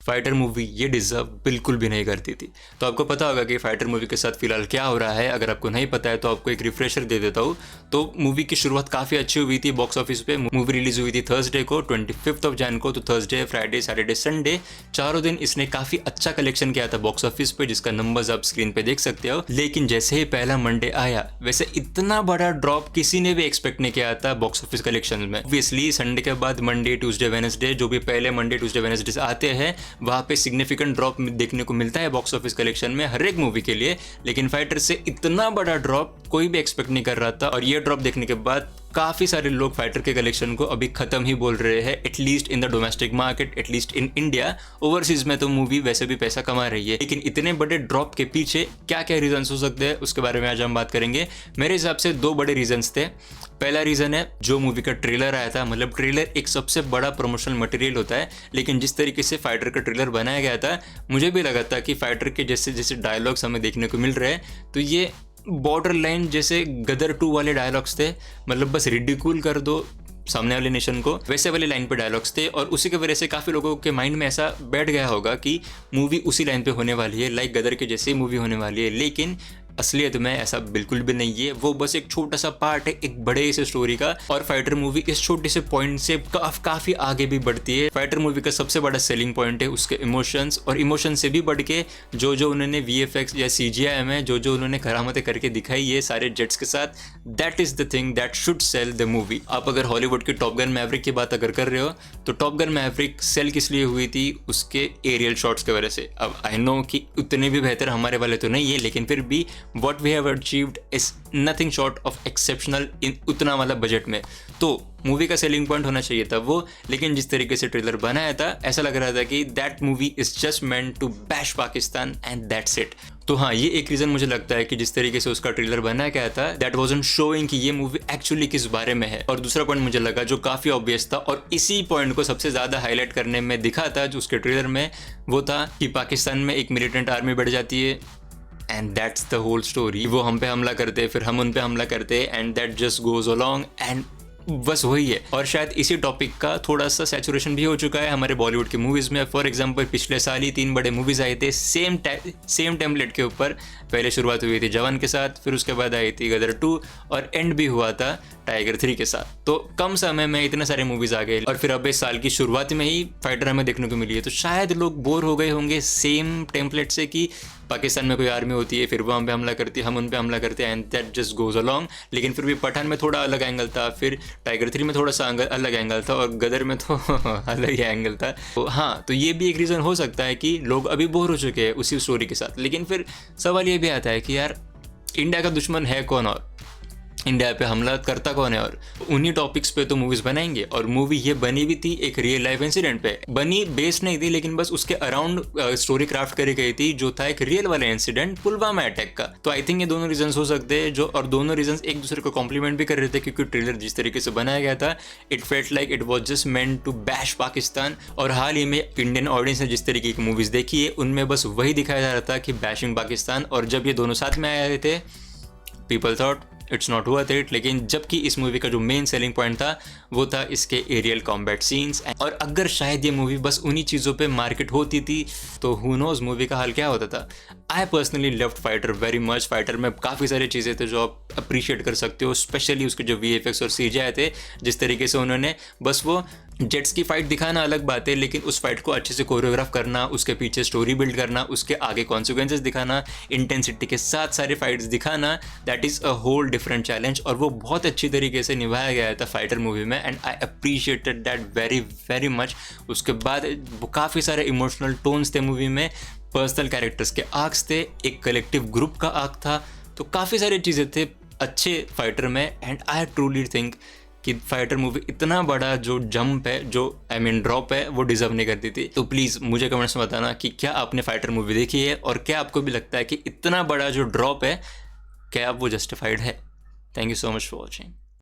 Fighter movie ये deserve बिल्कुल भी नहीं करती थी। तो आपको पता होगा कि फाइटर मूवी के साथ फिलहाल क्या हो रहा है। अगर आपको नहीं पता है तो आपको एक रिफ्रेशर दे देता हूँ। तो मूवी की शुरुआत काफ़ी अच्छी हुई थी बॉक्स ऑफिस पे। मूवी रिलीज हुई थी थर्सडे को 25 जैन को। तो थर्सडे, फ्राइडे, सैटरडे, संडे चारों दिन इसने काफ़ी अच्छा कलेक्शन किया था बॉक्स ऑफिस पे, जिसका नंबर्स आप स्क्रीन पे देख सकते हो। लेकिन जैसे ही पहला मंडे आया वैसे इतना बड़ा ड्रॉप किसी ने भी एक्सपेक्ट नहीं किया था बॉक्स ऑफिस कलेक्शन में। ऑब्वियसली संडे के बाद मंडे, ट्यूसडे, वेडनेसडे, जो भी पहले मंडे, ट्यूसडे, वेडनेसडे आते हैं वहाँ पे सिग्निफिकेंट ड्रॉप देखने को मिलता है बॉक्स ऑफिस कलेक्शन में हर एक मूवी के लिए। लेकिन फाइटर से इतना बड़ा ड्रॉप कोई भी एक्सपेक्ट नहीं कर रहा था। और ये ड्रॉप देखने के बाद काफ़ी सारे लोग फाइटर के कलेक्शन को अभी ख़त्म ही बोल रहे हैं, at least in the domestic market, at least in India. Overseas में तो मूवी वैसे भी पैसा कमा रही है, लेकिन इतने बड़े ड्रॉप के पीछे क्या क्या रीजंस हो सकते हैं उसके बारे में आज हम बात करेंगे। मेरे हिसाब से दो बड़े रीजंस थे। पहला रीज़न है जो मूवी का ट्रेलर आया था। मतलब ट्रेलर एक सबसे बड़ा प्रमोशनल मटेरियल होता है, लेकिन जिस तरीके से फाइटर का ट्रेलर बनाया गया था मुझे भी लगा था कि फाइटर के जैसे जैसे डायलॉग्स हमें देखने को मिल रहे हैं तो ये बॉर्डर लाइन जैसे गदर 2 वाले डायलॉग्स थे। मतलब बस रिडिकूल कर दो सामने वाले नेशन को, वैसे वाले लाइन पे डायलॉग्स थे। और उसी की वजह से काफ़ी लोगों के माइंड में ऐसा बैठ गया होगा कि मूवी उसी लाइन पे होने वाली है, लाइक गदर के जैसे मूवी होने वाली है। लेकिन असलियत में ऐसा बिल्कुल भी नहीं है। वो बस एक छोटा सा पार्ट है एक बड़े से स्टोरी का। और फाइटर मूवी इस छोटे से पॉइंट से काफ़ी आगे भी बढ़ती है। फाइटर मूवी का सबसे बड़ा सेलिंग पॉइंट है उसके इमोशंस, और इमोशन से भी बढ़ के जो उन्होंने VFX या CGI में जो उन्होंने करामतें करके दिखाई है सारे जेट्स के साथ, that is the thing that should sell the movie. आप अगर हॉलीवुड की टॉप गन मैवरिक की बात अगर कर रहे हो तो टॉप गन मैवरिक सेल किस लिए हुई थी? उसके एरियल शॉट्स की वजह से। अब आई नो कि उतने भी बेहतर हमारे वाले तो नहीं है, लेकिन फिर भी what we have achieved is nothing short of exceptional in उतना वाला बजट में। तो मूवी का सेलिंग पॉइंट होना चाहिए था वो, लेकिन जिस तरीके से ट्रेलर बनाया था ऐसा लग रहा था कि that movie is just meant to bash Pakistan and that's it. तो हाँ, ये एक रीज़न मुझे लगता है कि जिस तरीके से उसका ट्रेलर बनाया गया था दैट वाजंट शोइंग कि ये मूवी एक्चुअली किस बारे में है। और दूसरा पॉइंट मुझे लगा जो काफ़ी ऑब्वियस था और इसी पॉइंट को सबसे ज़्यादा हाईलाइट करने में दिखा था जो उसके ट्रेलर में, वो था कि पाकिस्तान में एक मिलिटेंट आर्मी बढ़ जाती है and that's the whole story. वो हम पे हमला करते फिर हम उन पे हमला करते and that just goes along and बस वही है। और शायद इसी टॉपिक का थोड़ा सा सैचुरेशन भी हो चुका है हमारे बॉलीवुड की मूवीज़ में। फॉर एग्जांपल पिछले साल ही 3 बड़े मूवीज़ आए थे सेम टेम्पलेट के ऊपर। पहले शुरुआत हुई थी जवान के साथ, फिर उसके बाद आई थी गदर 2 और एंड भी हुआ था टाइगर 3 के साथ। तो कम समय में इतने सारे मूवीज़ आ गए और फिर अब इस साल की शुरुआत में ही फाइटर हमें देखने को मिली है। तो शायद लोग बोर हो गए होंगे सेम टेम्पलेट से कि पाकिस्तान में कोई आर्मी होती है फिर वो हम पे हमला करती है हम उन पे हमला करते हैं and that just goes along. लेकिन फिर भी पठान में थोड़ा अलग एंगल था, फिर टाइगर 3 में थोड़ा सा अलग एंगल था और गदर में तो अलग ही एंगल था। तो हाँ, तो ये भी एक रीज़न हो सकता है कि लोग अभी बोर हो चुके हैं उसी स्टोरी के साथ। लेकिन फिर सवाल ये भी आता है कि यार इंडिया का दुश्मन है कौन और इंडिया पे हमला करता कौन है? और उन्हीं टॉपिक्स पे तो मूवीज़ बनाएंगे। और मूवी ये बनी भी थी एक रियल लाइफ इंसिडेंट पे, बनी बेस्ड नहीं थी लेकिन बस उसके अराउंड स्टोरी क्राफ्ट करी गई थी जो था एक रियल वाला इंसिडेंट पुलवामा अटैक का। तो आई थिंक ये दोनों रीजंस हो सकते हैं जो, और दोनों रीजंस एक दूसरे को कॉम्प्लीमेंट भी कर रहे थे क्योंकि ट्रेलर जिस तरीके से बनाया गया था it felt like it was just meant to bash Pakistan. और हाल ही में इंडियन ऑडियंस ने जिस तरीके की मूवीज़ देखी है उनमें बस वही दिखाया जा रहा था कि बैशिंग पाकिस्तान। और जब ये दोनों साथ में आए थे people thought it's not worth it. लेकिन जबकि इस मूवी का जो मेन सेलिंग पॉइंट था वो था इसके एरियल कॉम्बैट सीन्स। और अगर शायद ये मूवी बस उन्हीं चीज़ों पे मार्केट होती थी तो हु नोज मूवी का हाल क्या होता था। I personally loved fighter very much. Fighter में काफ़ी सारी चीज़ें थे जो आप अप्रिशिएट कर सकते हो, स्पेशली उसके जो VFX और CGI थे। जिस तरीके से उन्होंने बस वो जेट्स की फाइट दिखाना अलग बात है, लेकिन उस फाइट को अच्छे से कोरियोग्राफ करना, उसके पीछे स्टोरी बिल्ड करना, उसके आगे कॉन्सिक्वेंसेस दिखाना, इंटेंसिटी के साथ सारे फाइट्स दिखाना, that is a whole different challenge. और वो बहुत अच्छी तरीके से निभाया गया था फाइटर मूवी में and I appreciated that very very much. उसके बाद काफ़ी सारे इमोशनल टोन्स थे मूवी में, पर्सनल कैरेक्टर्स के आर्क्स थे, एक कलेक्टिव ग्रुप का आर्क था। तो काफ़ी सारी चीज़ें थे अच्छे फाइटर में एंड आई ट्रूली थिंक कि फाइटर मूवी इतना बड़ा जो जंप है, जो आई मीन ड्रॉप है, वो डिजर्व नहीं करती थी। तो प्लीज़ मुझे कमेंट्स में बताना कि क्या आपने फाइटर मूवी देखी है और क्या आपको भी लगता है कि इतना बड़ा जो ड्रॉप है क्या वो जस्टिफाइड है। Thank you so much for watching.